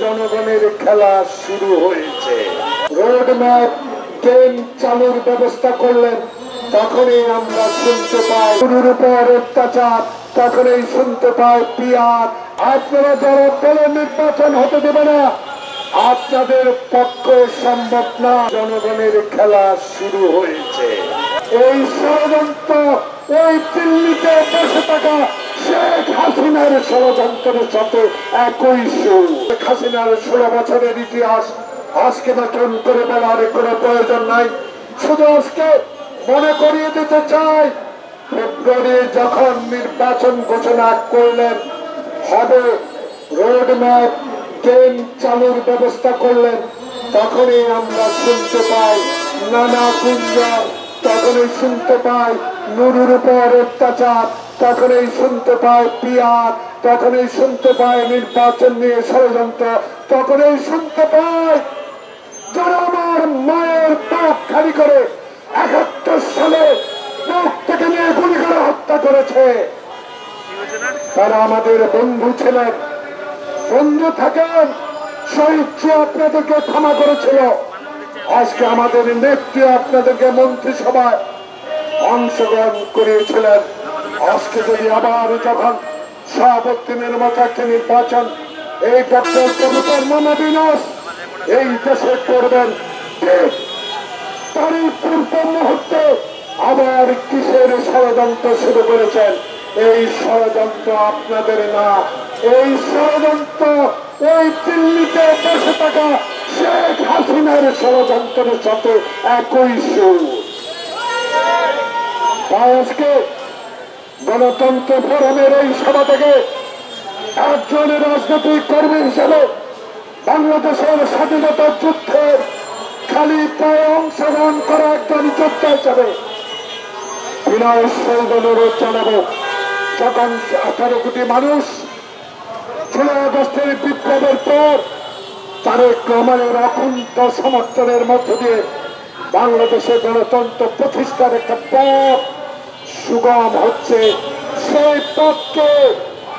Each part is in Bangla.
জনগণের খেলা শুরু হয়েছে। রোড ম্যাপ ট্রেন চালুর ব্যবস্থা করলেন, তখনই আমরা শুনতে পাই গরুর উপর অত্যাচার, তখনই শুনতে পাই পিয়ার। আপনারা যারা বলে নির্বাচন হতে দেবে না, আপনাদের পক্ষে সম্ভব না। জনগণের খেলা শুরু হয়েছে। এই ষড়যন্ত্র ওই দিল্লিতে বসে থাকা শেখ হাসিনার ষড়যন্ত্রের সাথে একই সুর। শেখ হাসিনার 16 বছরের ইতিহাস আজকে নতুন করে বলার কোনো প্রয়োজন নাই। শুধু আজকে মনে করিয়ে দিতে চাই, ফেব্রুয়ারি যখন নির্বাচন ঘোষণা করলেন হবে, রোড ম্যাপ ট্রেন চালুর ব্যবস্থা করলেন, তখনই আমরা শুনতে পাই নানা গুঞ্জন, তখনই শুনতে পাই নুরুর উপর অত্যাচার, তখনই শুনতে পাই পিয়ার, তখনই শুনতে পাই নির্বাচন নিয়ে ষড়যন্ত্র, তখনই শুনতে পাই যারা আমার মায়ের বুক খালি করে 71 সালে বুক থেকে নিয়ে গুলি করে হত্যা করেছে, তারা আমাদের বন্ধু ছিলেন। বন্ধু থাকেন, শহীদ জিয়া আপনাদেরকে ক্ষমা করেছিল। আজকে আমাদের নেত্রী আপনাদেরকে মন্ত্রিসভায় অংশগ্রহণ করিয়েছিলেন। আজকে যদি আবার যখন শাহাবুদ্দিনের মতো একটা নির্বাচন এই ডক্টর প্রফেসর মোহাম্মদ ইউনূস এই দেশে করবেন, ঠিক তারই পূর্ব মুহূর্তে আবার কিসের ষড়যন্ত্র শুরু করেছেন? এই ষড়যন্ত্র আপনাদের না, এই ষড়যন্ত্র ওই দিল্লিতে বসে থাকা শেখ হাসিনার ষড়যন্ত্রের সাথে একই সুর। তাই আজকে গণতন্ত্র ফোরামের এই সভা থেকে একজন রাজনৈতিক কর্মী হিসেবে বাংলাদেশের স্বাধীনতার যুদ্ধে খালি পায়ে অংশগ্রহণ করা একজন যোদ্ধা হিসাবে বিনয় অনুরোধ জানাবো, যখন 18 কোটি মানুষ 16 আগস্টের বিপ্লবের পর তারেক রহমানের অকুণ্ঠ সমর্থনের মধ্য দিয়ে বাংলাদেশে গণতন্ত্র প্রতিষ্ঠার একটা পথ সুগম হচ্ছে, সেই পথকে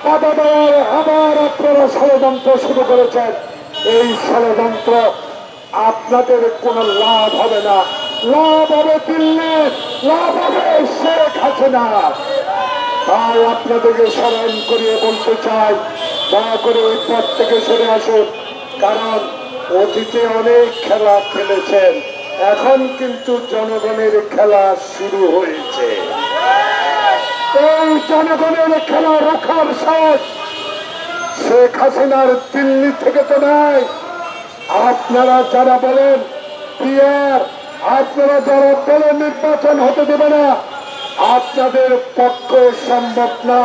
বাধা দেওয়ার আবার আপনারা ষড়যন্ত্র শুরু করেছেন। এই ষড়যন্ত্র আপনাদের কোনো লাভ হবে না, লাভ হবে দিল্লি, লাভ হবে শেখ হাসিনা। তাই আপনাদেরকে স্মরণ করিয়ে বলতে চাই, দয়া করে ওই পথ থেকে সরে আসুন, কারণ অতীতে অনেক খেলা খেলেছেন, এখন কিন্তু জনগণের খেলা শুরু হয়েছে। এই জনগণের খেলা রক্ষার সাহস শেখ হাসিনার দিল্লি থেকে তো নাই। আপনারা যারা বলেন পিয়ার, আপনারা যারা বলেন নির্বাচন হতে দেবে না, আপনাদের পক্ষে সম্ভব না।